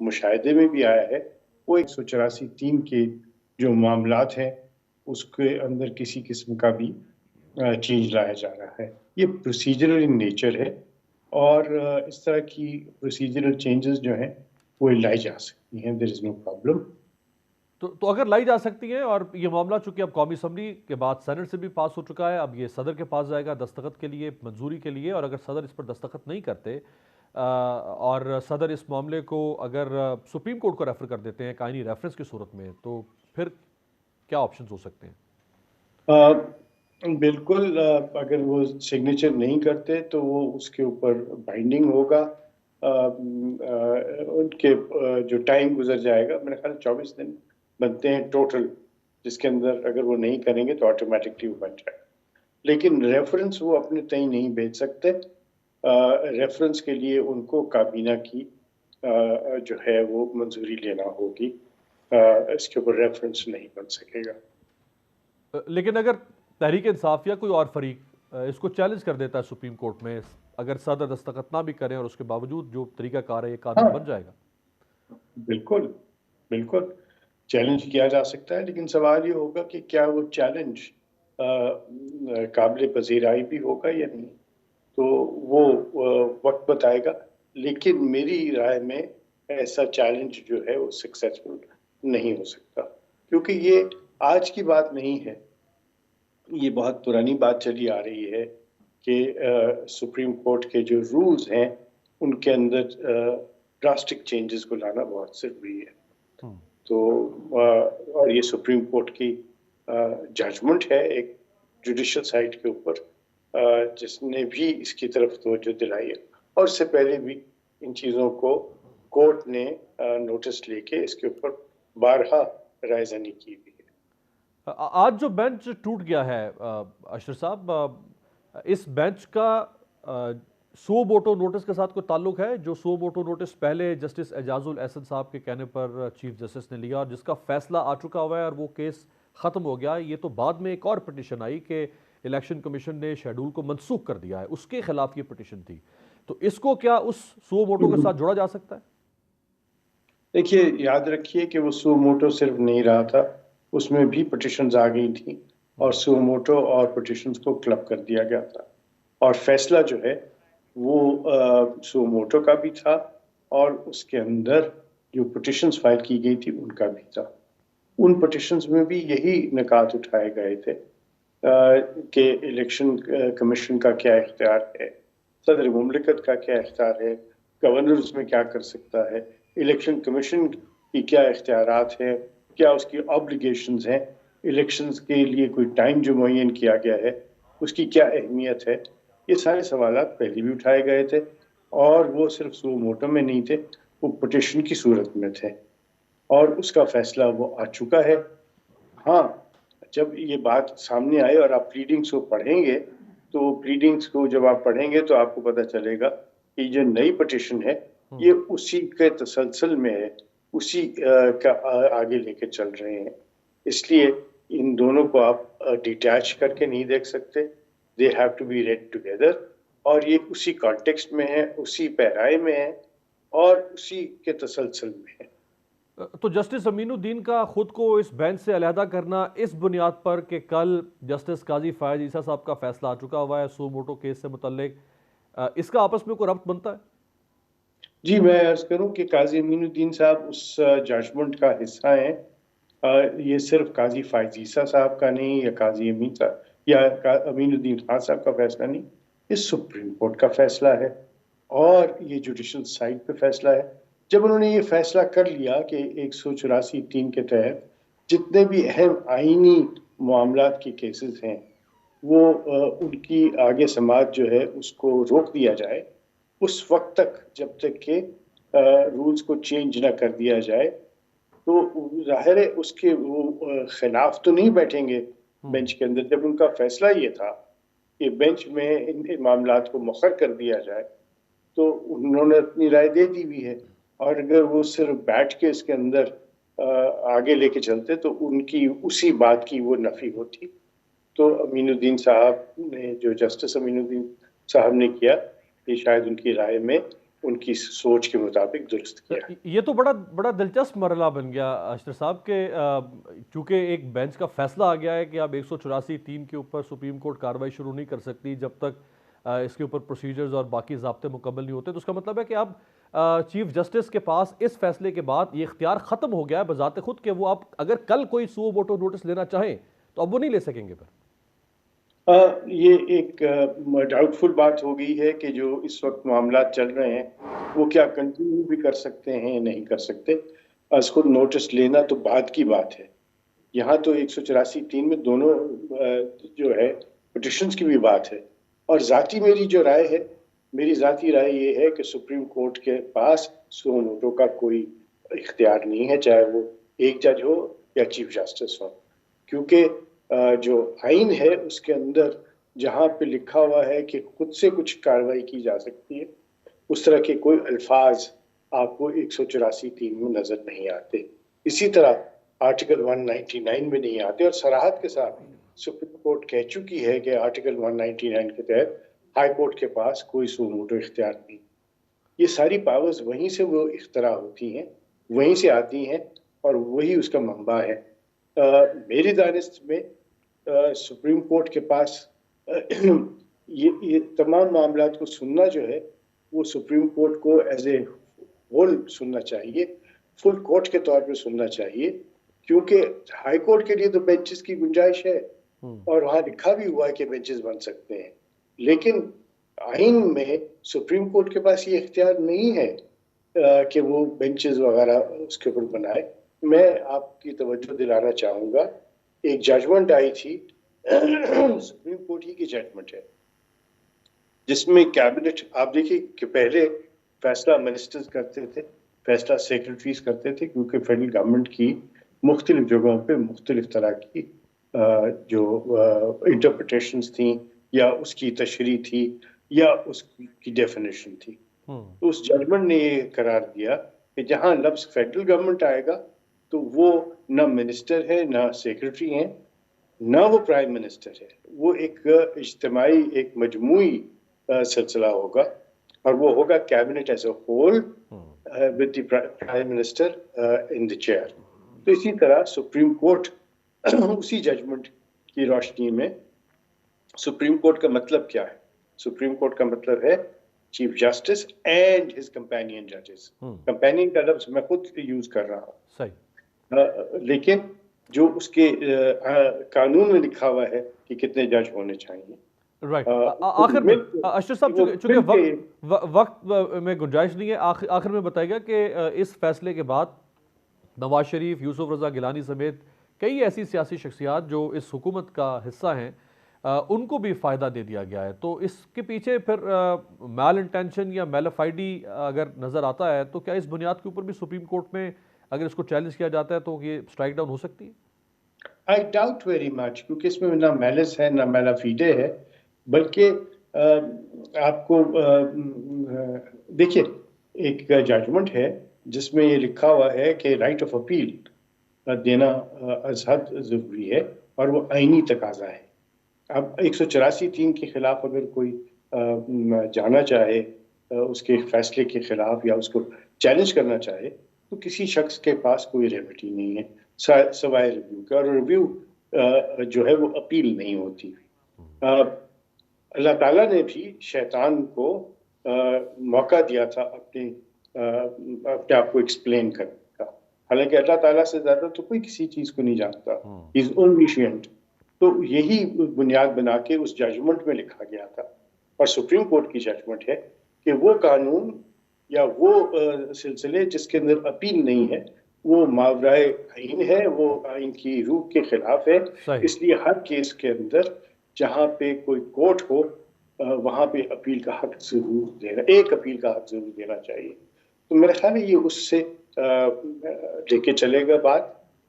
مشاہدے میں بھی آیا ہے وہ 184(3) کے جو معاملات ہیں اس کے اندر کسی قسم کا بھی چینج لایا جا رہا ہے. یہ پروسیجرل ان نیچر ہے اور اس طرح کی پروسیجرل چینجز جو ہیں وہ لائی جا سکتی ہیں. دیر از نو پرابلم. تو اگر لائی جا سکتی ہیں، اور یہ معاملہ چونکہ اب قومی اسمبلی کے بعد سینٹ سے بھی پاس ہو چکا ہے، اب یہ صدر کے پاس جائے گا دستخط کے لیے، منظوری کے لیے، اور اگر صدر اس پر دستخط نہیں کرتے اور صدر اس معاملے کو اگر سپریم کورٹ کو ریفر کر دیتے ہیں قانونی ریفرنس کی صورت میں، تو پھر کیا آپشنز ہو سکتے ہیں؟ بالکل اگر وہ سگنیچر نہیں کرتے تو وہ اس کے اوپر بائنڈنگ ہوگا. ان کے جو ٹائم گزر جائے گا، میرے خیال 24 دن بنتے ہیں ٹوٹل، جس کے اندر اگر وہ نہیں کریں گے تو آٹومیٹکلی وہ بن جائے گا. لیکن ریفرنس وہ اپنے تئیں نہیں بھیج سکتے. ریفرنس کے لیے ان کو کابینہ کی جو ہے وہ منظوری لینا ہوگی. اس کے اوپر ریفرنس نہیں بن سکے گا. لیکن اگر تحریک انصاف یا کوئی اور فریق اس کو چیلنج کر دیتا ہے سپریم کورٹ میں، اگر صدر دستخط نہ بھی کریں اور اس کے باوجود جو طریقہ کار ہے یہ قانون بن جائے گا؟ بالکل بالکل چیلنج کیا جا سکتا ہے، لیکن سوال یہ ہوگا کہ کیا وہ چیلنج قابل پذیرائی بھی ہوگا یا نہیں، تو وہ وقت بتائے گا. لیکن میری رائے میں ایسا چیلنج جو ہے وہ سکسیسفل نہیں ہو سکتا، کیونکہ یہ آج کی بات نہیں ہے. یہ بہت پرانی بات چلی آ رہی ہے کہ سپریم کورٹ کے جو رولز ہیں ان کے اندر ڈراسٹک چینجز کو لانا بہت ضروری ہے. تو اور یہ سپریم کورٹ کی ججمنٹ ہے ایک جوڈیشل سائٹ کے اوپر، جس نے بھی اس کی طرف توجہ دلائی ہے، اور اس سے پہلے بھی ان چیزوں کو کورٹ نے نوٹس لے کے اس کے اوپر بارہا رائے زنی کی بھی ہے. آج جو بینچ ٹوٹ گیا ہے اشرف صاحب، اس بینچ کا سو موٹو نوٹس کے ساتھ کوئی تعلق ہے؟ جو سو موٹو نوٹس پہلے جسٹس اعجاز الاحسن صاحب کے کہنے پر چیف جسٹس نے لیا اور جس کا فیصلہ آ چکا ہوا ہے اور وہ کیس ختم ہو گیا، یہ تو بعد میں ایک اور پٹیشن آئی کہ الیکشن کمیشن نے شیڈول کو منسوخ کر دیا ہے، اس کے خلاف یہ پٹیشن تھی، تو اس کو کیا اس سو موٹو کے ساتھ جوڑا جا سکتا ہے؟ دیکھیے، یاد رکھیے کہ وہ سو موٹو صرف نہیں رہا تھا، اس میں بھی پٹیشنز آ گئی تھیں اور سو موٹو اور پٹیشنز کو کلب کر دیا گیا تھا، اور فیصلہ جو ہے وہ سو موٹو کا بھی تھا اور اس کے اندر جو پٹیشنز فائل کی گئی تھی ان کا بھی تھا. ان پٹیشنز میں بھی یہی نکات اٹھائے گئے تھے کہ الیکشن کمیشن کا کیا اختیار ہے، صدر مملکت کا کیا اختیار ہے، گورنر اس میں کیا کر سکتا ہے، الیکشن کمیشن کی کیا اختیارات ہیں، کیا اس کی آبلیگیشنز ہیں، الیکشنز کے لیے کوئی ٹائم جو معین کیا گیا ہے اس کی کیا اہمیت ہے. یہ سارے سوالات پہلے بھی اٹھائے گئے تھے اور وہ صرف سو موٹو میں نہیں تھے، وہ پٹیشن کی صورت میں تھے، اور اس کا فیصلہ وہ آ چکا ہے. ہاں، جب یہ بات سامنے آئے اور آپ پلیڈنگز کو پڑھیں گے تو پلیڈنگز کو جب آپ پڑھیں گے تو آپ کو پتہ چلے گا کہ جو نئی پٹیشن ہے یہ اسی کے تسلسل میں ہے، اسی کا آگے لے کے چل رہے ہیں. اس لیے ان دونوں کو آپ ڈیٹیچ کر کے نہیں دیکھ سکتے. They have to be read together, اور یہ اسی کانٹیکسٹ میں ہے، اسی پیرائے میں ہے اور اسی کے تسلسل میں ہے. تو جسٹس امین الدین کا خود کو اس بینچ سے علیحدہ کرنا اس بنیاد پر کہ کل جسٹس قاضی فائز عیسیٰ صاحب کا فیصلہ آ چکا ہوا ہے سو موٹو کیس سے متعلق، اس کا آپس میں کوئی ربط بنتا ہے؟ جی، میں عرض کروں کہ قاضی امین الدین صاحب اس ججمنٹ کا حصہ ہیں. یہ صرف قاضی فائز عیسیٰ صاحب کا نہیں، یا قاضی امین صاحب یا امین الدین خان صاحب کا فیصلہ نہیں، یہ سپریم کورٹ کا فیصلہ ہے اور یہ جوڈیشل سائٹ پہ فیصلہ ہے. جب انہوں نے یہ فیصلہ کر لیا کہ 184(3) کے تحت جتنے بھی اہم آئینی معاملات کے کیسز ہیں وہ ان کی آگے سماعت جو ہے اس کو روک دیا جائے اس وقت تک، جب تک کہ رولز کو چینج نہ کر دیا جائے، تو ظاہر ہے اس کے وہ خلاف تو نہیں بیٹھیں گے بینچ کے اندر. جب ان کا فیصلہ یہ تھا کہ بینچ میں ان معاملات کو مؤخر کر دیا جائے تو انہوں نے اپنی رائے دے دی بھی ہے، اور اگر وہ صرف بیٹھ کے اس کے اندر آگے لے کے چلتے تو ان کی اسی بات کی وہ نفی ہوتی. تو امین الدین صاحب نے، جو جسٹس امین الدین صاحب نے کیا، یہ شاید ان کی رائے میں ان کی سوچ کے مطابق درست کیا۔ یہ تو بڑا دلچسپ مرحلہ بن گیا اشرف صاحب کہ چونکہ ایک بینچ کا فیصلہ آ گیا ہے کہ اب 184(3) کے اوپر سپریم کورٹ کارروائی شروع نہیں کر سکتی جب تک اس کے اوپر پروسیجرز اور باقی ضابطے مکمل نہیں ہوتے، تو اس کا مطلب ہے کہ اب چیف جسٹس کے پاس اس فیصلے کے بعد یہ اختیار ختم ہو گیا ہے بذات خود کہ وہ اب اگر کل کوئی سو موٹو نوٹس لینا چاہیں تو اب وہ نہیں لے سکیں گے پھر۔ یہ ایک ڈاؤٹ فل بات ہو گئی ہے کہ جو اس وقت معاملات چل رہے ہیں وہ کیا کنٹینیو بھی کر سکتے ہیں نہیں کر سکتے۔ از خود نوٹس لینا تو بعد کی بات ہے، یہاں تو 184(3) میں دونوں جو ہے پٹیشنز کی بھی بات ہے۔ اور ذاتی میری جو رائے ہے، میری ذاتی رائے یہ ہے کہ سپریم کورٹ کے پاس سو موٹو کا کوئی اختیار نہیں ہے، چاہے وہ ایک جج ہو یا چیف جسٹس ہو، کیونکہ جو آئین ہے اس کے اندر جہاں پہ لکھا ہوا ہے کہ خود سے کچھ کارروائی کی جا سکتی ہے، اس طرح کے کوئی الفاظ آپ کو 184(3) میں نظر نہیں آتے۔ اسی طرح آرٹیکل 199 میں نہیں آتے، اور صراحت کے ساتھ سپریم کورٹ کہہ چکی ہے کہ آرٹیکل 199 کے تحت ہائی کورٹ کے پاس کوئی سو موٹو اختیار نہیں۔ یہ ساری پاورز وہیں سے وہ اختراع ہوتی ہیں، وہیں سے آتی ہیں، اور وہی اس کا منبع ہے۔ میری دانست میں سپریم کورٹ کے پاس یہ تمام معاملات کو سننا جو ہے وہ سپریم کورٹ کو ایز اے ہول سننا چاہیے، فل کورٹ کے طور پہ سننا چاہیے، کیونکہ ہائی کورٹ کے لیے تو بینچز کی گنجائش ہے اور وہاں لکھا بھی ہوا ہے کہ بینچز بن سکتے ہیں، لیکن آئین میں سپریم کورٹ کے پاس یہ اختیار نہیں ہے کہ وہ بینچز وغیرہ اس کے اوپر بنائے۔ میں آپ کی توجہ دلانا چاہوں گا، ایک ججمنٹ آئی تھی سپریم کورٹ ہی کی ججمنٹ ہے، جس میں کیبنٹ، آپ دیکھیے کہ پہلے فیصلہ منسٹرز کرتے تھے، فیصلہ سیکرٹریز کرتے تھے، کیونکہ فیڈرل گورنمنٹ کی مختلف جگہوں پہ مختلف طرح کی جو انٹرپریٹیشنز تھیں، یا اس کی تشریح تھی، یا اس کی ڈیفینیشن تھی۔ تو اس ججمنٹ نے یہ قرار دیا کہ جہاں لفظ فیڈرل گورنمنٹ آئے گا تو وہ نہ منسٹر ہے، نہ سیکرٹری ہیں، نہ وہ پرائم منسٹر ہے، وہ ایک اجتماعی، ایک مجموعی سلسلہ ہوگا، اور وہ ہوگا cabinet as a whole with the prime minister in the chair. تو اسی طرح سپریم کورٹ اسی ججمنٹ کی روشنی میں، سپریم کورٹ کا مطلب کیا ہے؟ سپریم کورٹ کا مطلب ہے chief justice and his companion ججز۔ کمپینین کا لفظ میں خود یوز کر رہا ہوں، صحیح، لیکن جو اس کے قانون میں لکھا ہوا ہے کہ کتنے جج ہونے چاہیے۔ رائٹ، آخر میں اشرف صاحب چونکہ وقت میں گنجائش نہیں ہے، آخر میں بتائے گا کہ اس فیصلے کے بعد نواز شریف، یوسف رضا گیلانی سمیت کئی ایسی سیاسی شخصیات جو اس حکومت کا حصہ ہیں ان کو بھی فائدہ دے دیا گیا ہے، تو اس کے پیچھے پھر میل انٹینشن یا میلفائڈی اگر نظر آتا ہے تو کیا اس بنیاد کے اوپر بھی سپریم کورٹ میں اگر اس کو چیلنج کیا جاتا ہے تو یہ اسٹرائک ڈاؤن ہو سکتی ہے؟ آئی ڈاؤٹ ویری مچ، کیونکہ اس میں نہ میلس ہے نہ میلافیڈے ہے، بلکہ آپ کو دیکھیے ایک ججمنٹ ہے جس میں یہ لکھا ہوا ہے کہ رائٹ آف اپیل دینا از حد ضروری ہے، اور وہ آئینی تقاضا ہے۔ اب 184(3) کے خلاف اگر کوئی جانا چاہے اس کے فیصلے کے خلاف، یا اس کو چیلنج کرنا چاہے، تو کسی شخص کے پاس کوئی ریمیڈی نہیں ہے سوائے ریویو کا، اور ریویو جو ہے وہ اپیل نہیں ہوتی۔ اللہ تعالیٰ نے بھی شیطان کو موقع دیا تھا اپنے آپ کو ایکسپلین کرنے کا، حالانکہ اللہ تعالیٰ سے زیادہ تو کوئی کسی چیز کو نہیں جانتا، ہی از اومنیشینٹ۔ تو یہی بنیاد بنا کے اس ججمنٹ میں لکھا گیا تھا، اور سپریم کورٹ کی ججمنٹ ہے کہ وہ قانون یا وہ سلسلے جس کے اندر اپیل نہیں ہے وہ ماورائے آئین ہے، وہ آئین کی روح کے خلاف ہے۔ اس لیے ہر کیس کے اندر جہاں پہ کوئی کورٹ ہو وہاں پہ اپیل کا حق ضرور دینا، ایک اپیل کا حق ضرور دینا چاہیے۔ تو میرا خیال ہے یہ اس سے لے کے چلے گا بات،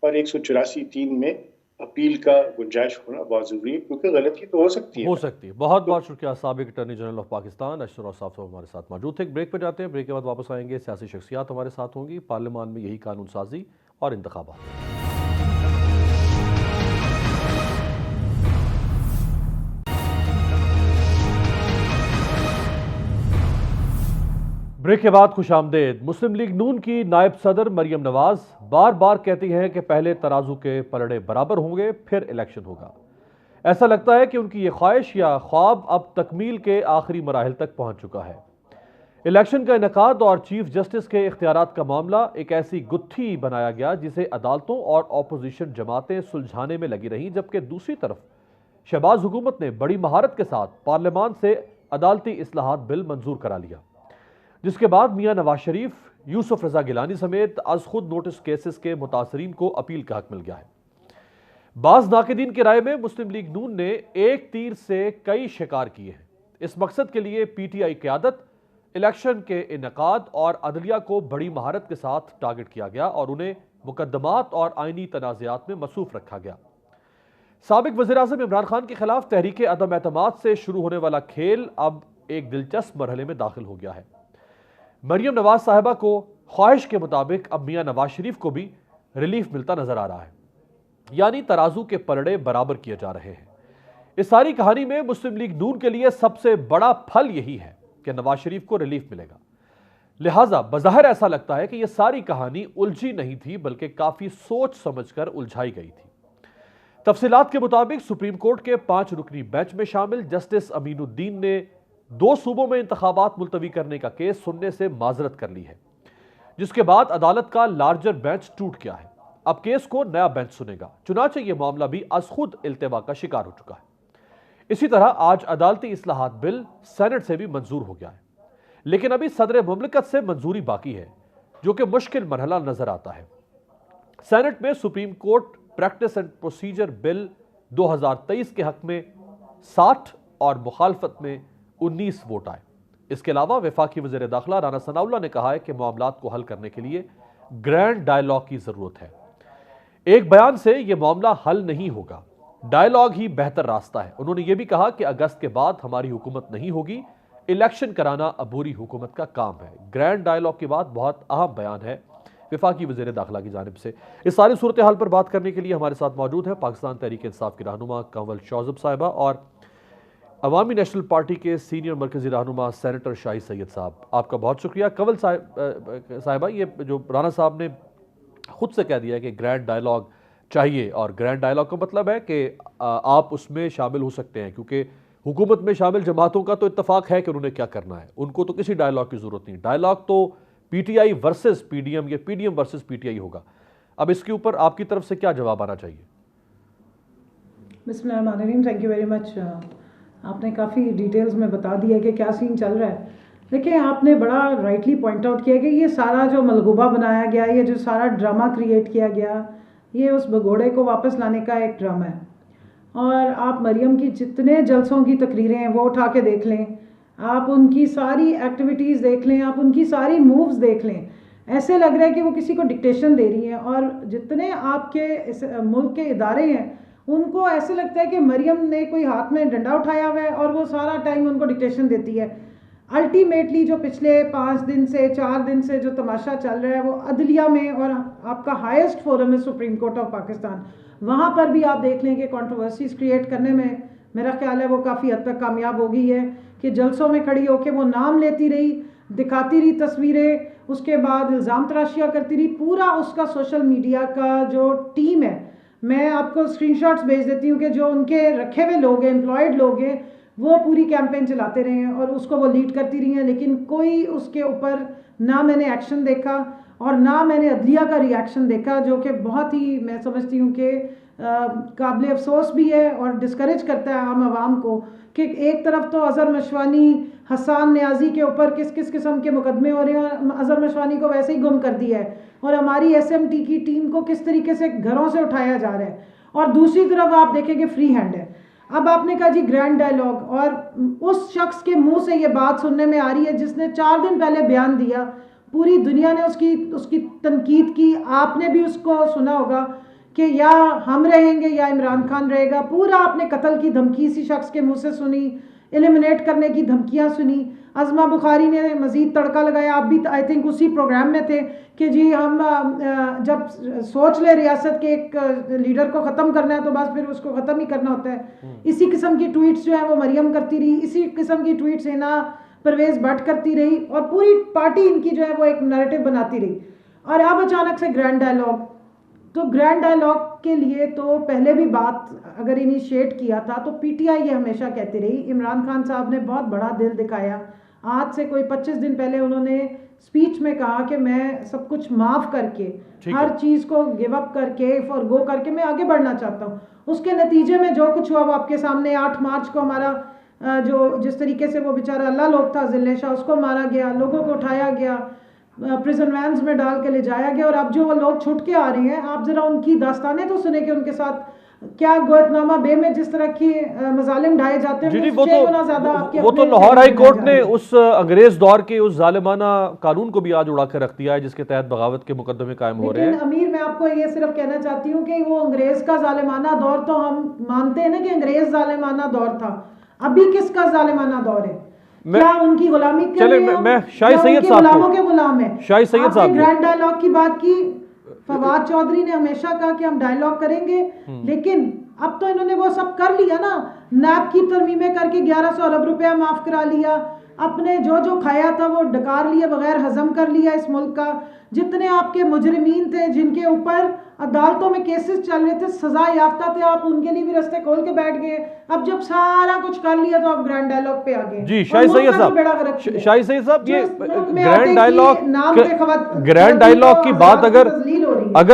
اور 184(3) میں اپیل کا گنجائش ہونا بہت ضروری ہے، کیونکہ غلطی تو ہو سکتی ہے۔ بہت بہت شکریہ سابق اٹارنی جنرل آف پاکستان اشرف صاحب ہمارے ساتھ موجود تھے۔ ایک بریک پہ جاتے ہیں، بریک کے بعد واپس آئیں گے۔ سیاسی شخصیات ہمارے ساتھ ہوں گی، پارلیمان میں یہی قانون سازی اور انتخابات۔ بریک کے بعد خوش آمدید۔ مسلم لیگ نون کی نائب صدر مریم نواز بار بار کہتی ہیں کہ پہلے ترازو کے پلڑے برابر ہوں گے پھر الیکشن ہوگا۔ ایسا لگتا ہے کہ ان کی یہ خواہش یا خواب اب تکمیل کے آخری مراحل تک پہنچ چکا ہے۔ الیکشن کا انعقاد اور چیف جسٹس کے اختیارات کا معاملہ ایک ایسی گتھی بنایا گیا جسے عدالتوں اور اپوزیشن جماعتیں سلجھانے میں لگی رہیں، جبکہ دوسری طرف شہباز حکومت نے بڑی مہارت کے ساتھ پارلیمان سے عدالتی اصلاحات بل منظور کرا لیا، جس کے بعد میاں نواز شریف، یوسف رضا گیلانی سمیت از خود نوٹس کیسز کے متاثرین کو اپیل کا حق مل گیا ہے۔ بعض ناقدین کی رائے میں مسلم لیگ نون نے ایک تیر سے کئی شکار کیے ہیں۔ اس مقصد کے لیے پی ٹی آئی قیادت، الیکشن کے انعقاد اور عدلیہ کو بڑی مہارت کے ساتھ ٹارگٹ کیا گیا اور انہیں مقدمات اور آئینی تنازعات میں مصروف رکھا گیا۔ سابق وزیر اعظم عمران خان کے خلاف تحریک عدم اعتماد سے شروع ہونے والا کھیل اب ایک دلچسپ مرحلے میں داخل ہو گیا ہے۔ مریم نواز صاحبہ کو خواہش کے مطابق اب میاں نواز شریف کو بھی ریلیف ملتا نظر آ رہا ہے، یعنی ترازو کے پلڑے برابر کیے جا رہے ہیں۔ اس ساری کہانی میں مسلم لیگ نون کے لیے سب سے بڑا پھل یہی ہے کہ نواز شریف کو ریلیف ملے گا، لہٰذا بظاہر ایسا لگتا ہے کہ یہ ساری کہانی الجھی نہیں تھی بلکہ کافی سوچ سمجھ کر الجھائی گئی تھی۔ تفصیلات کے مطابق سپریم کورٹ کے 5 رکنی بینچ میں شامل جسٹس امین الدین نے 2 صوبوں میں انتخابات ملتوی کرنے کا کیس سننے سے معذرت کر لی ہے، جس کے بعد عدالت کا لارجر بینچ ٹوٹ گیا ہے۔ اب کیس کو نیا بینچ سنے گا، چنانچہ یہ معاملہ بھی از خود التوا کا شکار ہو چکا ہے۔ اسی طرح آج عدالتی اصلاحات بل سینٹ سے بھی منظور ہو گیا ہے، لیکن ابھی صدر مملکت سے منظوری باقی ہے، جو کہ مشکل مرحلہ نظر آتا ہے۔ سینٹ میں Supreme Court practice and procedure bill 2023 کے حق میں 60 اور مخالفت میں 19 ووٹ آئے۔ اس کے علاوہ وفاقی وزیر داخلہ رانا ثناء اللہ نے کہا ہے کہ معاملات کو حل کرنے کے لیے گرینڈ ڈائیلاگ کی ضرورت ہے۔ ایک بیان سے یہ معاملہ حل نہیں ہوگا، ڈائیلاگ ہی بہتر راستہ ہے۔ انہوں نے یہ بھی کہا کہ اگست کے بعد ہماری حکومت نہیں ہوگی، الیکشن کرانا عبوری حکومت کا کام ہے۔ گرینڈ ڈائیلاگ کی بات بہت اہم بیان ہے وفاقی وزیر داخلہ کی جانب سے۔ اس ساری صورتحال پر بات کرنے کے لیے ہمارے ساتھ موجود ہیں پاکستان تحریک انصاف کی رہنما کنول شوذب صاحبہ اور عوامی نیشنل پارٹی کے سینئر مرکزی رہنما سینیٹر شاہی سید صاحب۔ آپ کا بہت شکریہ۔ کنول صاحبہ، یہ جو رانا صاحب نے خود سے کہہ دیا ہے کہ گرینڈ ڈائیلاگ چاہیے، اور گرینڈ ڈائیلاگ کا مطلب ہے کہ آپ اس میں شامل ہو سکتے ہیں، کیونکہ حکومت میں شامل جماعتوں کا تو اتفاق ہے کہ انہوں نے کیا کرنا ہے، ان کو تو کسی ڈائیلاگ کی ضرورت نہیں۔ ڈائیلاگ تو P T I versus P D M یا P D M versus P T I ہوگا۔ اب اس کے اوپر آپ کی طرف سے کیا جواب آنا چاہیے؟ بسم اللہ الرحمن الرحیم، تھینک یو ویری مچ۔ آپ نے کافی ڈیٹیلز میں بتا دیا کہ کیا سین چل رہا ہے۔ دیکھیں، آپ نے بڑا رائٹلی پوائنٹ آؤٹ کیا کہ یہ سارا جو ملغوبہ بنایا گیا، یہ جو سارا ڈرامہ کریٹ کیا گیا، یہ اس بگوڑے کو واپس لانے کا ایک ڈرامہ ہے۔ اور آپ مریم کی جتنے جلسوں کی تقریریں ہیں وہ اٹھا کے دیکھ لیں، آپ ان کی ساری ایکٹیویٹیز دیکھ لیں، آپ ان کی ساری مووز دیکھ لیں، ایسے لگ رہا ہے کہ وہ کسی کو ڈکٹیشن دے رہی ہیں۔ اور جتنے آپ کے اس ملک کے ادارے ہیں ان کو ایسے لگتا ہے کہ مریم نے کوئی ہاتھ میں ڈنڈا اٹھایا ہوا ہے اور وہ سارا ٹائم ان کو ڈکٹیشن دیتی ہے۔ الٹیمیٹلی جو پچھلے 5 دن سے 4 دن سے جو تماشا چل رہا ہے وہ عدلیہ میں، اور آپ کا ہائیسٹ فورم ہے سپریم کورٹ آف پاکستان، وہاں پر بھی آپ دیکھ لیں کہ کنٹروورسیز کریٹ کرنے میں میرا خیال ہے وہ کافی حد تک کامیاب ہو گئی ہے، کہ جلسوں میں کھڑی ہو کے وہ نام لیتی رہی، دکھاتی رہی تصویریں، اس کے بعد الزام تراشیاں کرتی رہی۔ پورا اس کا سوشل میڈیا کا جو ٹیم ہے، میں آپ کو اسکرین شاٹس بھیج دیتی ہوں کہ جو ان کے رکھے ہوئے لوگ ہیں، امپلائڈ لوگ ہیں، وہ پوری کیمپین چلاتے رہے ہیں اور اس کو وہ لیڈ کرتی رہی ہیں، لیکن کوئی اس کے اوپر نہ میں نے ایکشن دیکھا اور نہ میں نے عدلیہ کا ری ایکشن دیکھا، جو کہ بہت ہی میں سمجھتی ہوں کہ قابل افسوس بھی ہے اور ڈسکریج کرتا ہے عام عوام کو، کہ ایک طرف تو اظہر مشوانی، حسان نیازی کے اوپر کس قسم کے مقدمے ہو رہے ہیں اور اظہر مشوانی کو ویسے ہی گم کر دیا ہے، اور ہماری ایس ایم ٹی کی ٹیم کو کس طریقے سے گھروں سے اٹھایا جا رہا ہے، اور دوسری طرف آپ دیکھیں کہ فری ہینڈ ہے۔ اب آپ نے کہا جی گرینڈ ڈائیلاگ، اور اس شخص کے منہ سے یہ بات سننے میں آ رہی ہے جس نے 4 دن پہلے بیان دیا، پوری دنیا نے اس کی تنقید کی، آپ نے بھی اس کو سنا ہوگا کہ یا ہم رہیں گے یا عمران خان رہے گا۔ پورا آپ نے قتل کی دھمکی اسی شخص کے منہ سے سنی، ایلیمنیٹ کرنے کی دھمکیاں سنی۔ عظمہ بخاری نے مزید تڑکا لگایا، آپ بھی آئی تھنک اسی پروگرام میں تھے، کہ جی ہم جب سوچ لے ریاست کے ایک لیڈر کو ختم کرنا ہے تو بس پھر اس کو ختم ہی کرنا ہوتا ہے۔ اسی قسم کی ٹویٹس جو ہیں وہ مریم کرتی رہی، اسی قسم کی ٹویٹس ہینا پرویز بٹ کرتی رہی اور پوری پارٹی ان کی جو ہے وہ ایک نیریٹو بناتی رہی. اور اب اچانک سے گرینڈ ڈائلاگ. تو گرینڈ ڈائلاگ کے لیے تو پہلے بھی بات اگر انیشیٹ کیا تھا تو پی ٹی آئی یہ ہمیشہ کہتی رہی. عمران خان صاحب نے بہت بڑا دل دکھایا. آج سے کوئی 25 دن پہلے انہوں نے اسپیچ میں کہا کہ میں سب کچھ معاف کر کے ہر چیز کو گیو اپ کر کے فور گو کر کے میں آگے بڑھنا چاہتا ہوں. اس کے نتیجے میں جو کچھ ہوا وہ آپ کے سامنے. 8 مارچ کو ہمارا جو جس طریقے سے وہ بیچارہ اللہ لوگ تھا ذلِ شاہ, اس کو مارا گیا, لوگوں کو اٹھایا گیا, پریزن وینز میں ڈال کے لے جایا گیا. اور اب جو وہ لوگ چھٹ کے آ رہے ہیں, آپ ذرا ان کی داستانیں تو سنیں کہ ان کے ساتھ کیا گوئتنامہ بے میں جس طرح کی مظالم ڈھائے جاتے ہیں. وہ تو لاہور ہائی کورٹ نے اس انگریز دور کے اس ظالمانہ قانون کو بھی آج اڑا کے رکھ دیا ہے جس کے تحت بغاوت کے مقدمے قائم ہو رہے ہیں. لیکن امیر, میں آپ کو یہ صرف کہنا چاہتی ہوں کہ وہ انگریز کا ظالمانہ دور تو ہم مانتے ہیں نا کہ انگریز ظالمانہ دور تھا. ابھی کس کا ظالمانہ دور ہے؟ کیا ان کی غلامی کر رہے ہیں؟ میں شاہی سید صاحب غلاموں کے غلام ہیں. شاہی سید صاحب گرینڈ ڈائلاگ کی بات کی. فواد چودھری نے ہمیشہ کہا کہ ہم ڈائلاگ کریں گے, لیکن اب تو انہوں نے وہ سب کر لیا نا. نیب کی ترمیمیں کر کے 1100 ارب روپیہ معاف کرا لیا. اپنے جو کھایا تھا وہ ڈکار لیے بغیر ہضم کر لیا اس ملک کا. جتنے آپ کے مجرمین تھے جن کے اوپر عدالتوں میں کیسز چل رہے تھے, سزا یافتہ تھے, آپ ان کے لیے بھی رستے کھول کے بیٹھ گئے. اب جب سارا کچھ کر لیا تو آپ گرینڈ ڈائلاگ پہ آ گئے. جی شاہی سید صاحب یہ گرینڈ ڈائلاگ کی بات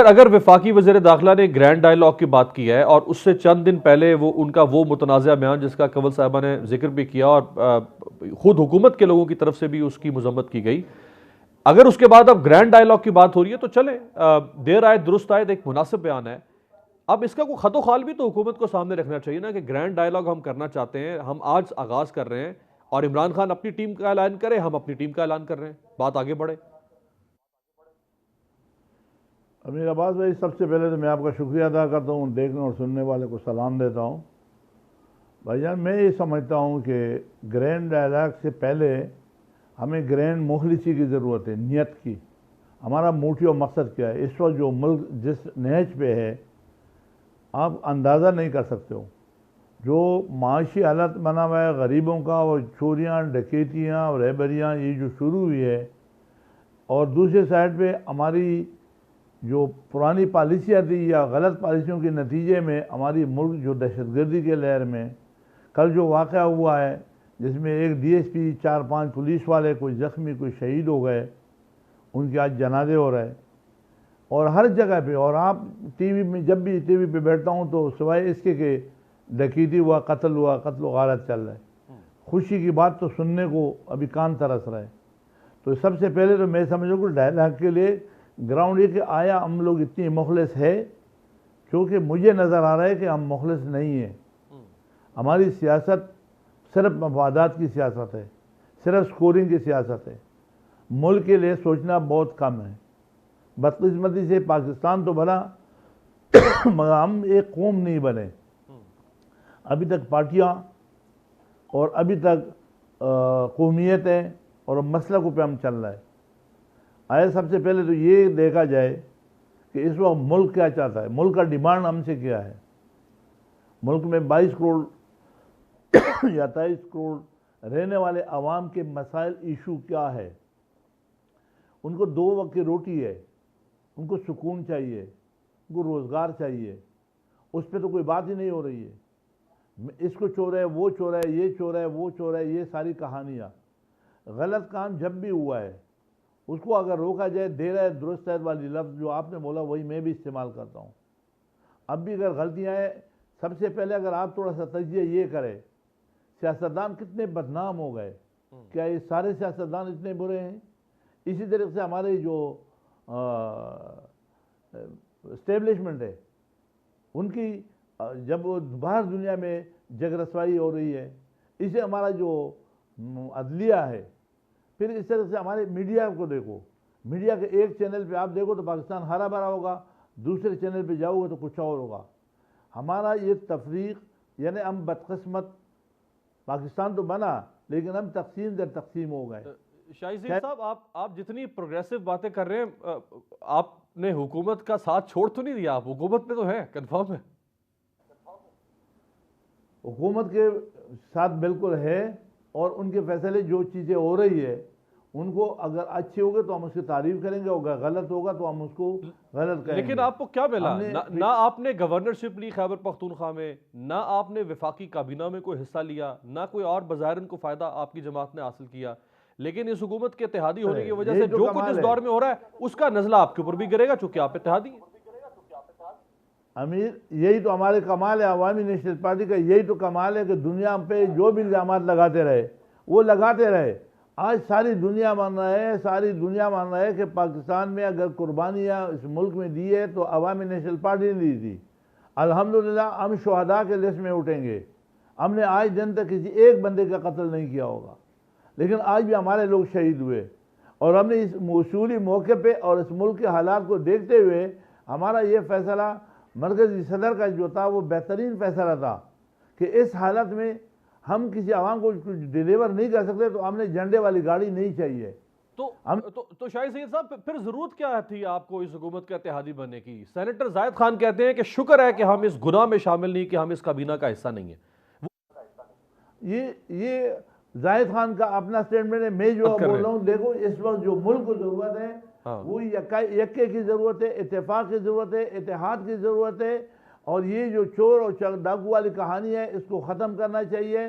اگر وفاقی وزیر داخلہ نے گرینڈ ڈائلاگ کی بات کی ہے اور اس سے چند دن پہلے ان کا وہ متنازع بیان جس کا کنول صاحبہ نے ذکر بھی کیا اور خود حکومت کے لوگوں کی طرف سے بھی اس کی مذمت کی گئی, اگر اس کے بعد اب گرینڈ ڈائلاگ کی بات ہو رہی ہے تو چلیں, دیر آئے درست آئے ایک مناسب بیان ہے. اب اس کا کوئی خط و خال بھی تو حکومت کو سامنے رکھنا چاہیے نا کہ گرینڈ ڈائلاگ ہم کرنا چاہتے ہیں, ہم آج آغاز کر رہے ہیں اور عمران خان اپنی ٹیم کا اعلان کرے, ہم اپنی ٹیم کا اعلان کر رہے ہیں, بات آگے بڑھے. امیر عباس بھائی, سب سے پہلے تو میں آپ کا شکریہ ادا کرتا ہوں, دیکھنے اور سننے والے کو سلام دیتا ہوں. بھائی جان, میں یہ سمجھتا ہوں کہ گرینڈ ڈائلاگ سے پہلے ہمیں گرینڈ مخلصی کی ضرورت ہے, نیت کی. ہمارا موٹیو مقصد کیا ہے؟ اس وقت جو ملک جس نہج پہ ہے آپ اندازہ نہیں کر سکتے ہو. جو معاشی حالت بنا ہوا ہے غریبوں کا, اور چوریاں, ڈکیتیاں اور ریبریاں یہ جو شروع ہوئی ہے, اور دوسرے سائڈ پہ ہماری جو پرانی پالیسیاں تھی یا غلط پالیسیوں کے نتیجے میں ہماری ملک جو دہشت گردی کے لہر میں, کل جو واقعہ ہوا ہے جس میں ایک ڈی ایس پی, 4-5 پولیس والے, کوئی زخمی, کوئی شہید ہو گئے, ان کے آج جنازے ہو رہے, اور ہر جگہ پہ. اور آپ ٹی وی میں, جب بھی ٹی وی پہ بیٹھتا ہوں تو سوائے اس کے کہ ڈکیتی ہوا, قتل ہوا, قتل و غارت چل رہا ہے, خوشی کی بات تو سننے کو ابھی کان ترس رہا ہے. تو سب سے پہلے تو میں سمجھوں کہ ڈائلاگ کے لیے گراؤنڈ یہ کہ آیا ہم لوگ اتنی مخلص ہے, کیونکہ مجھے نظر آ رہا ہے کہ ہم مخلص نہیں ہیں. ہماری سیاست صرف مفادات کی سیاست ہے, صرف سکورنگ کی سیاست ہے, ملک کے لیے سوچنا بہت کم ہے. بدقسمتی سے پاکستان تو بنا مگر ہم ایک قوم نہیں بنے. ابھی تک پارٹیاں اور ابھی تک قومیتیں اور مسلکوں پہ ہم چل رہا ہے. آئے سب سے پہلے تو یہ دیکھا جائے کہ اس وقت ملک کیا چاہتا ہے, ملک کا ڈیمانڈ ہم سے کیا ہے. ملک میں 22 کروڑ یا 23 کروڑ رہنے والے عوام کے مسائل, ایشو کیا ہے. ان کو 2 وقت کی روٹی ہے, ان کو سکون چاہیے, ان کو روزگار چاہیے. اس پہ تو کوئی بات ہی نہیں ہو رہی ہے. اس کو چور ہے, وہ چور ہے, یہ چور ہے, وہ چور ہے, یہ ساری کہانیاں. غلط کام جب بھی ہوا ہے اس کو اگر روکا جائے, دیر ہے درست ہے والی لفظ جو آپ نے بولا وہی میں بھی استعمال کرتا ہوں. اب بھی اگر غلطیاں ہیں, سب سے پہلے اگر آپ تھوڑا سا تجزیہ یہ کرے, سیاستدان کتنے بدنام ہو گئے, کیا یہ سارے سیاستدان اتنے برے ہیں؟ اسی طریقے سے ہمارے جو اسٹیبلشمنٹ ہے ان کی جب باہر دنیا میں جگ رسوائی ہو رہی ہے, اسے ہمارا جو عدلیہ ہے, پھر اس طرح سے ہمارے میڈیا کو دیکھو, میڈیا کے ایک چینل پہ آپ دیکھو تو پاکستان ہرا بھرا ہوگا, دوسرے چینل پہ جاؤ گے تو کچھ اور ہوگا. ہمارا یہ تفریق, یعنی ہم بدقسمت, پاکستان تو بنا لیکن ہم تقسیم در تقسیم ہو گئے. شاہی سید صاحب, آپ جتنی پروگریسو باتیں کر رہے ہیں, آپ نے حکومت کا ساتھ چھوڑ تو نہیں دیا, آپ حکومت میں تو ہیں, کنفرم ہے؟ حکومت کے ساتھ بالکل ہے, اور ان کے فیصلے جو چیزیں ہو رہی ہے ان کو اگر اچھی ہوگی تو ہم اس کی تعریف کریں گے، اگر غلط ہوگا تو ہم اس کو غلط کہیں گے۔ لیکن آپ کو کیا ملا؟ نہ آپ نے گورنرشپ لی خیبر پختونخوا میں، نہ آپ نے وفاقی کابینہ میں کوئی حصہ لیا، نہ کوئی اور بظاہر ان کو فائدہ آپ کی جماعت نے حاصل کیا، لیکن اس حکومت کے اتحادی ہونے کی وجہ سے جو کچھ اس دور میں ہو رہا ہے اس کا نزلہ آپ کے اوپر بھی گرے گا چونکہ آپ اتحادی ہیں۔ امیر، یہی تو ہمارے کمال ہے عوامی نیشنل پارٹی کا، یہی تو کمال ہے کہ دنیا پہ جو بھی الزامات لگاتے رہے وہ لگاتے رہے۔ آج ساری دنیا مان رہا ہے کہ پاکستان میں اگر قربانیاں اس ملک میں دی ہے تو عوامی نیشنل پارٹی نے دی تھی۔ الحمدللہ ہم شہداء کے لسٹ میں اٹھیں گے۔ ہم نے آج دن تک کسی ایک بندے کا قتل نہیں کیا ہوگا، لیکن آج بھی ہمارے لوگ شہید ہوئے، اور ہم نے اس موصولی موقع پہ اور اس ملک کے حالات کو دیکھتے ہوئے ہمارا یہ فیصلہ مرکزی صدر کا جو تھا وہ بہترین فیصلہ تھا کہ اس حالت میں ہم کسی عوام کو کچھ ڈیلیور نہیں کر سکتے تو ہم نے جھنڈے والی گاڑی نہیں چاہیے۔ تو شاہد سید صاحب پھر ضرورت کیا تھی آپ کو اس حکومت کا اتحادی بننے کی؟ سینیٹر زاہد خان کہتے ہیں کہ شکر ہے کہ ہم اس گناہ میں شامل نہیں، کہ ہم اس کابینہ کا حصہ نہیں ہیں۔ یہ زاہد خان کا اپنا سٹیٹمنٹ ہے، میں جو بول رہا ہوں دیکھو اس وقت جو ملک کو ضرورت ہے وہ یکے کی ضرورت ہے، اتفاق کی ضرورت ہے، اتحاد کی ضرورت ہے، اور یہ جو چور اور ڈاکو والی کہانی ہے اس کو ختم کرنا چاہیے،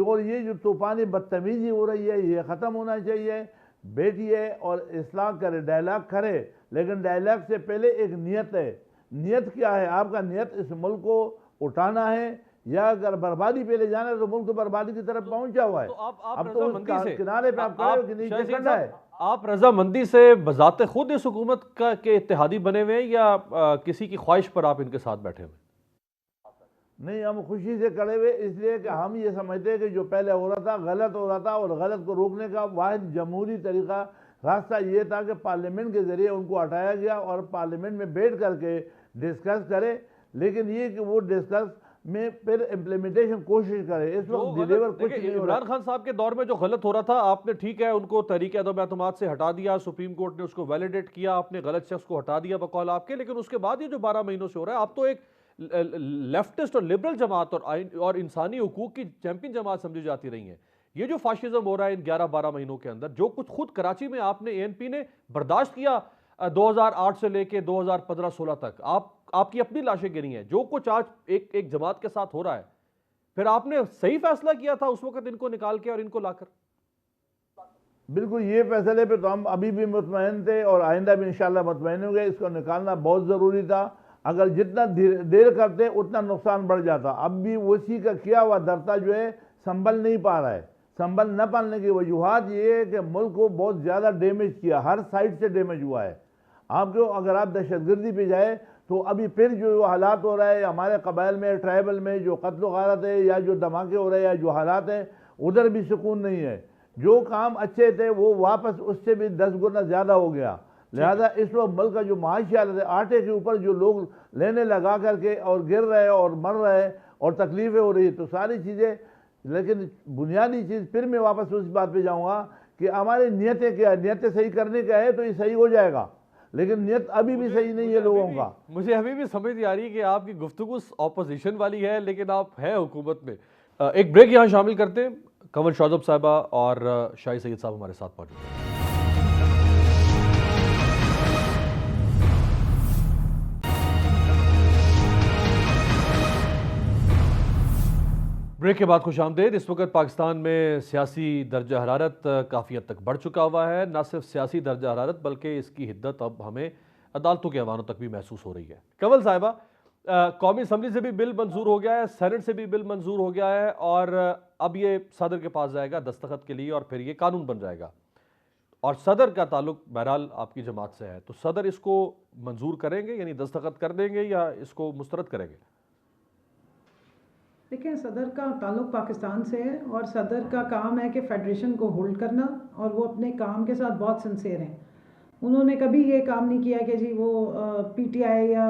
اور یہ جو طوفانی بدتمیزی ہو رہی ہے یہ ختم ہونا چاہیے۔ بیٹھیے اور اصلاح کرے، ڈائلاگ کرے، لیکن ڈائلاگ سے پہلے ایک نیت ہے۔ نیت کیا ہے آپ کا؟ نیت اس ملک کو اٹھانا ہے، یا اگر بربادی پہ لے جانا ہے تو ملک تو بربادی کی طرف پہنچا ہوا ہے۔ اب تو اس کنارے پہ آپ کھڑے ہو کہ نیچے کرنا ہے۔ آپ رضامندی سے بذات خود اس حکومت کے اتحادی بنے ہوئے ہیں یا کسی کی خواہش پر آپ ان کے ساتھ بیٹھے ہوئے؟ نہیں، ہم خوشی سے کھڑے ہوئے، اس لیے کہ ہم یہ سمجھتے ہیں کہ جو پہلے ہو رہا تھا غلط ہو رہا تھا، اور غلط کو روکنے کا واحد جمہوری طریقہ راستہ یہ تھا کہ پارلیمنٹ کے ذریعے ان کو ہٹایا گیا اور پارلیمنٹ میں بیٹھ کر کے ڈسکس کرے، لیکن یہ کہ وہ ڈسکس میں پھر امپلیمنٹیشن کوشش کرے۔ اس وقت ڈیلیور کچھ نہیں ہو رہا۔ عمران خان صاحب کے دور میں جو غلط ہو رہا تھا آپ نے ٹھیک ہے ان کو تحریک عدم اعتماد سے ہٹا دیا، سپریم کورٹ نے اس کو ویلیڈیٹ کیا، آپ نے غلط شخص کو ہٹا دیا بقول آپ کے، لیکن اس کے بعد یہ جو 12 مہینوں سے ہو رہا ہے آپ تو ایک لیفٹسٹ اور لبرل جماعت اور انسانی حقوق کی چیمپئن جماعت سمجھی جاتی رہی ہیں۔ یہ جو فاشزم ہو رہا ہے ان 11-12 مہینوں کے اندر، جو کچھ خود کراچی میں آپ نے ANP نے برداشت کیا 2008 سے لے کے 2015-16 تک، آپ کی اپنی لاشیں گری ہیں، جو کچھ آج ایک جماعت کے ساتھ ہو رہا ہے، پھر آپ نے صحیح فیصلہ کیا تھا اس وقت ان کو نکال کے اور ان کو لا کر؟ بالکل، یہ فیصلے پہ تو ہم ابھی بھی مطمئن تھے اور آئندہ بھی انشاءاللہ مطمئن ہوں گے۔ اس کو نکالنا بہت ضروری تھا، اگر جتنا دیر کرتے اتنا نقصان بڑھ جاتا۔ اب بھی اسی کا کیا ہوا درتا جو ہے سنبھل نہیں پا رہا ہے۔ سنبھل نہ پانے کی وجوہات یہ ہے کہ ملک کو بہت زیادہ ڈیمیج کیا، ہر سائڈ سے ڈیمیج ہوا ہے۔ آپ کو اگر آپ دہشت گردی پہ جائے تو ابھی پھر جو حالات ہو رہا ہے ہمارے قبائل میں، ٹرائبل میں جو قتل و غارت ہے یا جو دھماکے ہو رہے ہیں یا جو حالات ہیں ادھر بھی سکون نہیں ہے۔ جو کام اچھے تھے وہ واپس اس سے بھی 10 گنا زیادہ ہو گیا۔ لہذا اس وقت ملک کا جو معاشی حالت ہے، آٹے کے اوپر جو لوگ لینے لگا کر کے اور گر رہے اور مر رہے اور تکلیفیں ہو رہی، تو ساری چیزیں، لیکن بنیادی چیز پھر میں واپس اس بات پہ جاؤں گا کہ ہماری نیتیں کیا ہے۔ نیتیں صحیح کرنے کا ہے تو یہ صحیح ہو جائے گا، لیکن نیت ابھی بھی صحیح نہیں ہے لوگوں کا۔ مجھے ابھی بھی سمجھ نہیں آ رہی کہ آپ کی گفتگو اپوزیشن والی ہے لیکن آپ ہیں حکومت میں۔ ایک بریک یہاں شامل کرتے ہیں، کنول شوذب صاحبہ اور شاہد سید صاحب ہمارے ساتھ موجود ہیں۔ بریک کے بعد خوش آمدید۔ اس وقت پاکستان میں سیاسی درجہ حرارت کافی حد تک بڑھ چکا ہوا ہے، نہ صرف سیاسی درجہ حرارت بلکہ اس کی حدت اب ہمیں عدالتوں کے ایوانوں تک بھی محسوس ہو رہی ہے۔ کنول صاحبہ، قومی اسمبلی سے بھی بل منظور ہو گیا ہے، سینٹ سے بھی بل منظور ہو گیا ہے، اور اب یہ صدر کے پاس جائے گا دستخط کے لیے اور پھر یہ قانون بن جائے گا، اور صدر کا تعلق بہرحال آپ کی جماعت سے ہے، تو صدر اس کو منظور کریں گے، یعنی دستخط کر دیں گے یا اس کو مسترد کریں گے؟ دیکھیں، صدر کا تعلق پاکستان سے ہے اور صدر کا کام ہے کہ فیڈریشن کو ہولڈ کرنا، اور وہ اپنے کام کے ساتھ بہت سنسیئر ہیں۔ انہوں نے کبھی یہ کام نہیں کیا کہ جی وہ پی ٹی آئی یا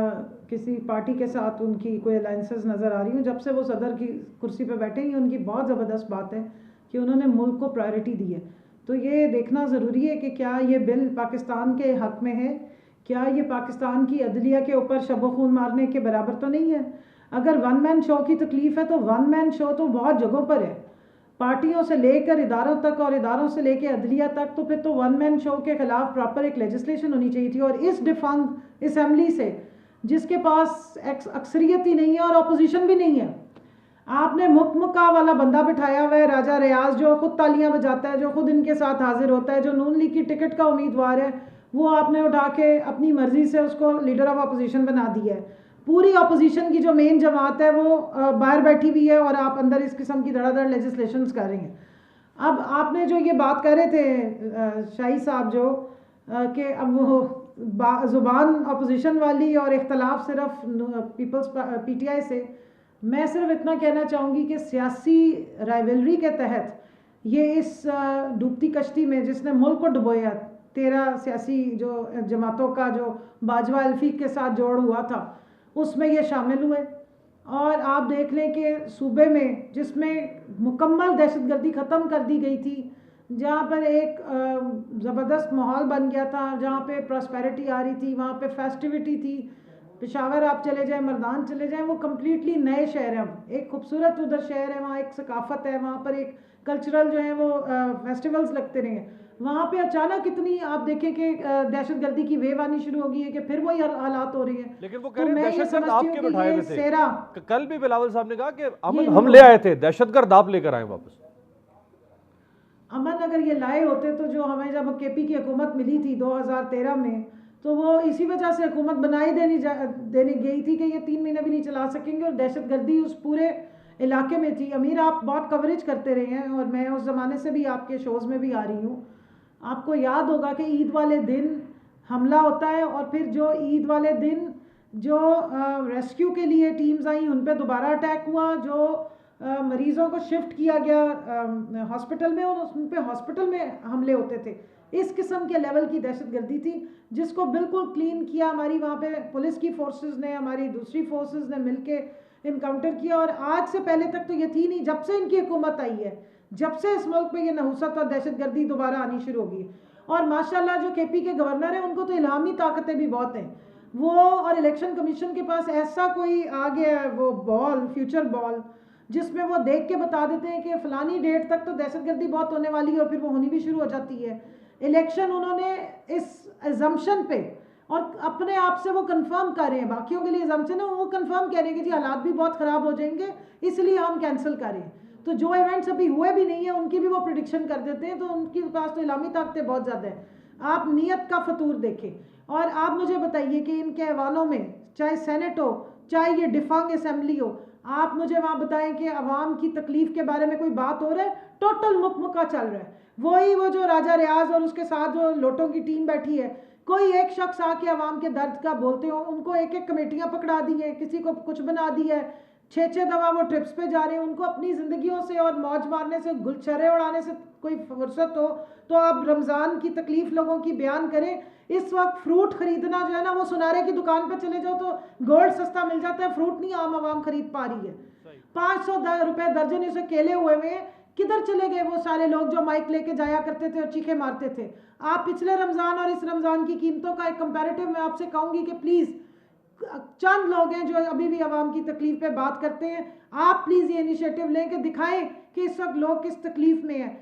کسی پارٹی کے ساتھ ان کی کوئی الائنسز نظر آ رہی ہوں۔ جب سے وہ صدر کی کرسی پہ بیٹھے ہیں، ان کی بہت زبردست بات ہے کہ انہوں نے ملک کو پرائرٹی دی ہے۔ تو یہ دیکھنا ضروری ہے کہ کیا یہ بل پاکستان کے حق میں ہے، کیا یہ پاکستان کی عدلیہ کے اوپر شب و خون مارنے کے برابر تو نہیں ہے۔ اگر ون مین شو کی تکلیف ہے تو ون مین شو تو بہت جگہوں پر ہے۔ پارٹیوں سے لے کر اداروں تک اور اداروں سے لے کے عدلیہ تک، تو پھر تو ون مین شو کے خلاف پراپر ایک لیجسلیشن ہونی چاہیے تھی. اور اس ڈیفنگ اسمبلی سے جس کے پاس اکثریت ہی نہیں ہے اور اپوزیشن بھی نہیں ہے، آپ نے مکہ والا بندہ بٹھایا ہوا ہے، راجہ ریاض، جو خود تالیاں بجاتا ہے، جو خود ان کے ساتھ حاضر ہوتا ہے، جو نون لیگ کی ٹکٹ کا امیدوار ہے، وہ آپ نے اٹھا کے اپنی مرضی سے اس کو لیڈر آف اپوزیشن بنا دیا ہے. پوری اپوزیشن کی جو مین جماعت ہے وہ باہر بیٹھی ہوئی ہے اور آپ اندر اس قسم کی دھڑا دھڑ لیجسلیشنز کر رہے ہیں. اب آپ نے جو یہ بات کر رہے تھے شاہی صاحب، جو کہ اب وہ زبان اپوزیشن والی اور اختلاف صرف پیپلز پی ٹی آئی سے، میں صرف اتنا کہنا چاہوں گی کہ سیاسی رائیولری کے تحت یہ اس ڈوبتی کشتی میں جس نے ملک کو ڈبویا، 13 سیاسی جو جماعتوں کا جو باجوہ الفیق کے ساتھ جوڑ ہوا تھا، اس میں یہ شامل ہوئے. اور آپ دیکھ لیں کہ صوبے میں جس میں مکمل دہشت گردی ختم کر دی گئی تھی، جہاں پر ایک زبردست ماحول بن گیا تھا، جہاں پہ پراسپیرٹی آ رہی تھی، وہاں پہ فیسٹیوٹی تھی. پشاور آپ چلے جائیں، مردان چلے جائیں، وہ کمپلیٹلی نئے شہر ہیں. ایک خوبصورت ادھر شہر ہے، وہاں ایک ثقافت ہے، وہاں پر ایک کلچرل جو ہیں وہ فیسٹیولز لگتے رہے ہیں. وہاں پہ اچانک اتنی آپ دیکھیں کہ دہشت گردی کی ویو آنی شروع ہو گئی ہے کہ پھر وہی حالات ہو رہی ہیں. لیکن وہ کہہ رہے ہیں دہشت گرد آپ کے بٹھائے ہوئے تھے. کل بھی بلاول صاحب نے کہا کہ امن ہم لے آئے تھے، دہشت گرد آپ لے کر آئے واپس. امن اگر یہ لائے ہوتے تو جو ہمیں جب کے پی کی حکومت ملی تھی 2013 میں، تو وہ اسی وجہ سے حکومت بنائی دینی گئی تھی کہ یہ 3 مہینے بھی نہیں چلا سکیں گے، اور دہشت گردی اس پورے علاقے میں تھی. امیر آپ بہت کوریج کرتے رہے ہیں اور میں اس زمانے سے بھی آپ کے شوز میں بھی آ رہی ہوں. آپ کو یاد ہوگا کہ عید والے دن حملہ ہوتا ہے، اور پھر جو عید والے دن جو ریسکیو کے لیے ٹیمز آئیں ان پہ دوبارہ اٹیک ہوا، جو مریضوں کو شفٹ کیا گیا ہاسپٹل میں، اور ان پہ ہاسپٹل میں حملے ہوتے تھے. اس قسم کے لیول کی دہشت گردی تھی جس کو بالکل کلین کیا ہماری وہاں پہ پولیس کی فورسز نے، ہماری دوسری فورسز نے مل کے انکاؤنٹر کیا. اور آج سے پہلے تک تو یہ تھی نہیں. جب سے ان کی حکومت آئی ہے، جب سے اس ملک پہ یہ نحوست اور دہشت گردی دوبارہ آنی شروع ہوگی. اور ماشاءاللہ جو کے پی کے گورنر ہیں ان کو تو الہامی طاقتیں بھی بہت ہیں. وہ اور الیکشن کمیشن کے پاس ایسا کوئی آ گیا ہے وہ بال، فیوچر بال، جس میں وہ دیکھ کے بتا دیتے ہیں کہ فلانی ڈیٹ تک تو دہشت گردی بہت ہونے والی ہے، اور پھر وہ ہونی بھی شروع ہو جاتی ہے. الیکشن انہوں نے اس ایزمپشن پہ اور اپنے آپ سے وہ کنفرم کر رہے ہیں، باقیوں کے لیے ایزمپشن ہے، وہ کنفرم کہہ رہے ہیں کہ جی حالات بھی بہت خراب ہو جائیں گے اس لیے ہم کینسل کر رہے ہیں. تو جو ایونٹس ابھی ہوئے بھی نہیں ہیں ان کی بھی وہ پریڈکشن کر دیتے ہیں. تو ان کے پاس تو الہامی طاقتیں بہت زیادہ ہیں. آپ نیت کا فطور دیکھیں. اور آپ مجھے بتائیے کہ ان کے ایوانوں میں چاہے سینٹ ہو، چاہے یہ ڈیفنگ اسمبلی ہو، آپ مجھے وہاں بتائیں کہ عوام کی تکلیف کے بارے میں کوئی بات ہو رہا ہے؟ ٹوٹل مکمکہ چل رہا ہے. وہی وہ جو راجہ ریاض اور اس کے ساتھ جو لوٹوں کی ٹیم بیٹھی ہے، کوئی ایک شخص آ کے عوام کے درد کا بولتے ہو، ان کو ایک ایک کمیٹیاں پکڑا دی ہیں، کسی کو کچھ بنا دی ہے، 6 دفعہ وہ ٹرپس پہ جا رہے ہیں. ان کو اپنی زندگیوں سے اور موج مارنے سے، گلچھرے اڑانے سے کوئی فرصت ہو تو آپ رمضان کی تکلیف لوگوں کی بیان کریں. اس وقت فروٹ خریدنا جو ہے نا، وہ سنارے کی دکان پہ چلے جاؤ تو گولڈ سستا مل جاتا ہے، فروٹ نہیں عام عوام خرید پا رہی ہے. 500 روپے درجن اسے کیلے ہوئے ہوئے. کدھر چلے گئے وہ سارے لوگ جو مائک لے کے جایا کرتے تھے اور چیخے مارتے تھے؟ آپ پچھلے رمضان اور اس رمضان کی قیمتوں کا ایک کمپیریٹیو میں آپ سے کہوں گی کہ پلیز، چند لوگ ہیں جو ابھی بھی عوام کی تکلیف پہ بات کرتے ہیں، آپ پلیز یہ انیشیٹو لیں کہ دکھائیں کہ اس وقت لوگ کس تکلیف میں ہیں،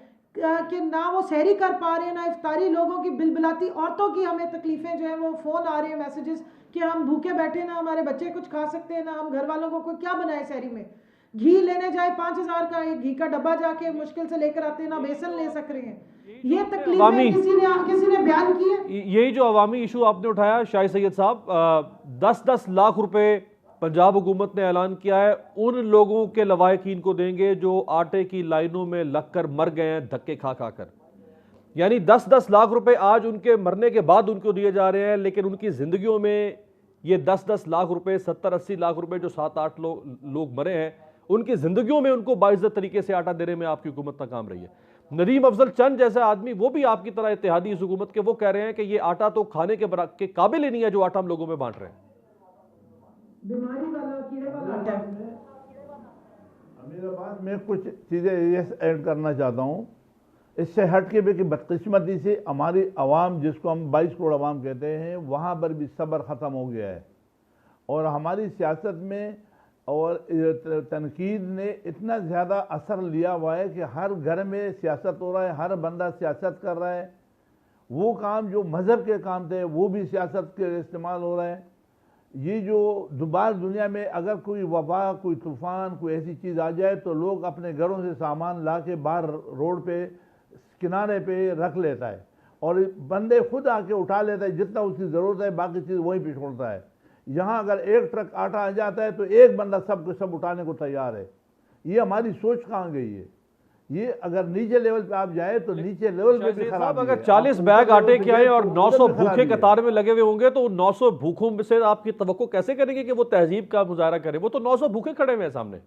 کہ نہ وہ سحری کر پا رہے ہیں، نہ افطاری. لوگوں کی بلبلاتی عورتوں کی ہمیں تکلیفیں جو ہیں وہ فون آ رہے ہیں، میسیجز کہ ہم بھوکے بیٹھے، نہ ہمارے بچے کچھ کھا سکتے ہیں، نہ ہم گھر والوں کو کوئی کیا بنائے سحری میں. گھی لینے جائے 5000 کا ایک گھی کا ڈبہ جا کے مشکل سے لے کر آتے ہیں، نہ بیسن لے سک رہے ہیں. یہ تکلیفیں کسی نے بیان کی ہے؟ یہی جو عوامی ایشو آپ نے اٹھایا شاہی سید صاحب، 10-10 لاکھ روپے پنجاب حکومت نے اعلان کیا ہے ان لوگوں کے لوائقین کو دیں گے جو آٹے کی لائنوں میں لگ کر مر گئے ہیں دھکے کھا کھا کر. یعنی 10-10 لاکھ روپے آج ان کے مرنے کے بعد ان کو دیے جا رہے ہیں، لیکن ان کی زندگیوں میں یہ 10-10 لاکھ روپے، 70-80 لاکھ روپے جو 7-8 لوگ مرے ہیں، ان کی زندگیوں میں ان کو باعزت طریقے سے آٹا دینے میں آپ کی حکومت ناکام رہی ہے. ندیم افضل چند جیسا آدمی، وہ بھی آپ کی طرح اتحادی اس حکومت کے، وہ کہہ رہے ہیں کہ یہ آٹا تو کھانے کے قابل ہی نہیں ہے جو آٹا ہم لوگوں میں بانٹ رہے ہیں. بیماری والا، کیڑے والا آٹا. امیر آباد میں کچھ چیزیں یہ ایڈ کرنا چاہتا ہوں. اس سے ہٹ کے بھی کہ بدقسمتی سے ہماری عوام، جس کو ہم 22 کروڑ عوام کہتے ہیں، وہاں پر بھی صبر ختم ہو گیا ہے. اور ہماری سیاست میں اور تنقید نے اتنا زیادہ اثر لیا ہوا ہے کہ ہر گھر میں سیاست ہو رہا ہے، ہر بندہ سیاست کر رہا ہے، وہ کام جو مذہب کے کام تھے وہ بھی سیاست کے استعمال ہو رہے ہیں۔ یہ جو دوبارہ دنیا میں اگر کوئی وبا، کوئی طوفان، کوئی ایسی چیز آ جائے تو لوگ اپنے گھروں سے سامان لا کے باہر روڈ پہ کنارے پہ رکھ لیتا ہے اور بندے خود آ کے اٹھا لیتا ہے جتنا اس کی ضرورت ہے، باقی چیز وہیں پہ چھوڑتا ہے۔ یہاں اگر ایک ٹرک آٹا آ جاتا ہے تو ایک بندہ سب کو سب اٹھانے کو تیار ہے۔ یہ ہماری سوچ کہاں گئی ہے؟ یہ اگر نیچے لیول پہ آپ جائے تو نیچے لیول پہ بھی خراب ہے۔ اگر 40 بیگ آٹے کے آئے اور 900 بھوکے قطار میں لگے ہوئے ہوں گے تو 900 بھوکوں میں سے آپ کی توقع کیسے کریں گے کہ وہ تہذیب کا مظاہرہ کریں؟ وہ تو 900 بھوکے کھڑے ہوئے ہیں سامنے۔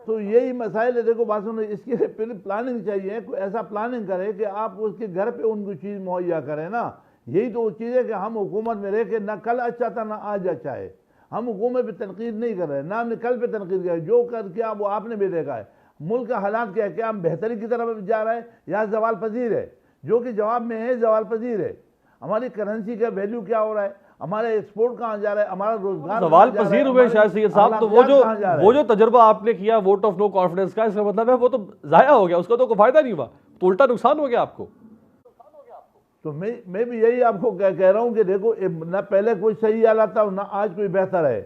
تو یہی مسائل ہے، دیکھو بات سنو، اس کے لیے پھر پلاننگ چاہیے، کوئی ایسا پلاننگ کرے کہ آپ اس کے گھر پہ ان کو چیز مہیا کریں نا۔ یہی تو وہ چیز ہے کہ ہم حکومت میں رہ کے نہ کل اچھا تھا نہ آج اچھا ہے۔ ہم حکومت پہ تنقید نہیں کر رہے، نہ ہم نے کل پہ تنقید کیا، جو کر کیا وہ آپ نے بھی دیکھا ہے۔ ملک کا حالات کیا ہے، کیا ہم بہتری کی طرف جا رہے ہیں یا زوال پذیر ہے؟ جو کہ جواب میں ہے زوال پذیر ہے۔ ہماری کرنسی کا ویلیو کیا ہو رہا ہے، ہمارا ایکسپورٹ کہاں جا رہا ہے، ہمارا روزگار زوال پذیر ہوئے شاہ سید صاحب۔ تو وہ جو تجربہ آپ نے کیا ووٹ آف نو کانفیڈنس کا، اس کا مطلب ہے وہ تو ضائع ہو گیا، اس کا تو کوئی فائدہ نہیں ہوا، تو الٹا نقصان ہو گیا آپ کو۔ تو میں بھی یہی آپ کو کہہ رہا ہوں کہ دیکھو نہ پہلے کوئی صحیح حالات تھا نہ آج کوئی بہتر ہے۔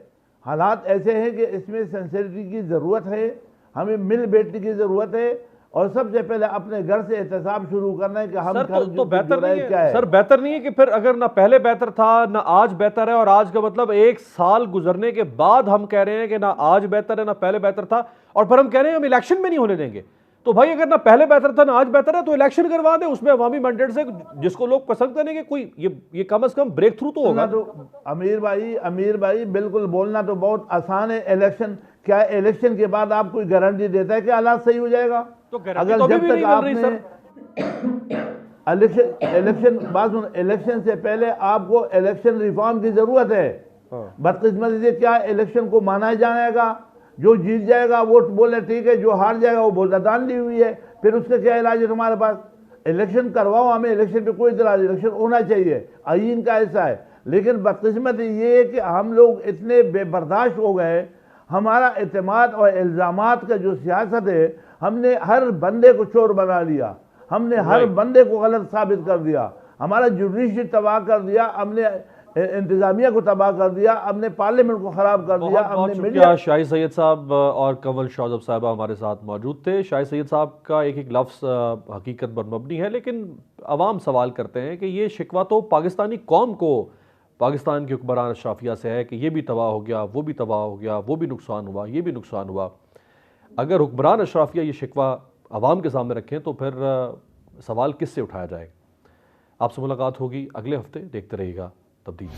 حالات ایسے ہیں کہ اس میں سنسیریٹی کی ضرورت ہے، ہمیں مل بیٹھنے کی ضرورت ہے، اور سب سے پہلے اپنے گھر سے احتساب شروع کرنا ہے کہ ہم تو بہتر نہیں ہے سر، بہتر نہیں ہے کہ پھر اگر نہ پہلے بہتر تھا نہ آج بہتر ہے، اور آج کا مطلب 1 سال گزرنے کے بعد ہم کہہ رہے ہیں کہ نہ آج بہتر ہے نہ پہلے بہتر تھا، اور پھر ہم کہہ رہے ہیں ہم الیکشن میں نہیں ہونے دیں گے۔ تو بھائی اگر نہ پہلے بہتر تھا نہ آج بہتر ہے تو الیکشن کروا دیں، اس میں عوامی مینڈیٹ سے جس کو لوگ پسند کریں گے، کوئی یہ کم از کم بریک تھرو تو ہوگا۔ تو امیر بھائی بالکل بولنا تو بہت آسان ہے۔ الیکشن کیا، الیکشن کے بعد آپ کوئی گارنٹی دیتا ہے کہ حالات صحیح ہو جائے گا؟ اگر جب تک آپ نے الیکشن سے پہلے آپ کو الیکشن ریفارم کی ضرورت ہے۔ بدقسمتی سے کیا الیکشن کو مانا جائے گا، جو جیت جائے گا ووٹ بولے ٹھیک ہے، جو ہار جائے گا وہ بولتا دان لی ہوئی ہے، پھر اس کا کیا علاج ہے تمہارے پاس؟ الیکشن کرواؤ، ہمیں الیکشن پہ کوئی اعتراض، الیکشن ہونا چاہیے، آئین کا ایسا ہے۔ لیکن بدقسمتی یہ ہے کہ ہم لوگ اتنے بے برداشت ہو گئے، ہمارا اعتماد اور الزامات کا جو سیاست ہے، ہم نے ہر بندے کو چور بنا لیا، ہم نے ہر بندے کو غلط ثابت کر دیا، ہمارا جوڈیشری تباہ کر دیا، ہم نے انتظامیہ کو تباہ کر دیا، ہم نے پارلیمنٹ کو خراب کر دیا۔ بہت شکریہ شاہی سید صاحب اور کنول شوذب صاحبہ ہمارے ساتھ موجود تھے۔ شاہی سید صاحب کا ایک لفظ حقیقت پر مبنی ہے، لیکن عوام سوال کرتے ہیں کہ یہ شکوہ تو پاکستانی قوم کو پاکستان کے حکمران اشرافیہ سے ہے کہ یہ بھی تباہ ہو گیا، وہ بھی تباہ ہو گیا، وہ بھی نقصان ہوا، یہ بھی نقصان ہوا۔ اگر حکمران اشرافیہ یہ شکوہ عوام کے سامنے رکھیں تو پھر سوال کس سے اٹھایا جائے گا؟ آپ سے ملاقات ہوگی اگلے ہفتے، دیکھتے رہیے گا تبدیلی۔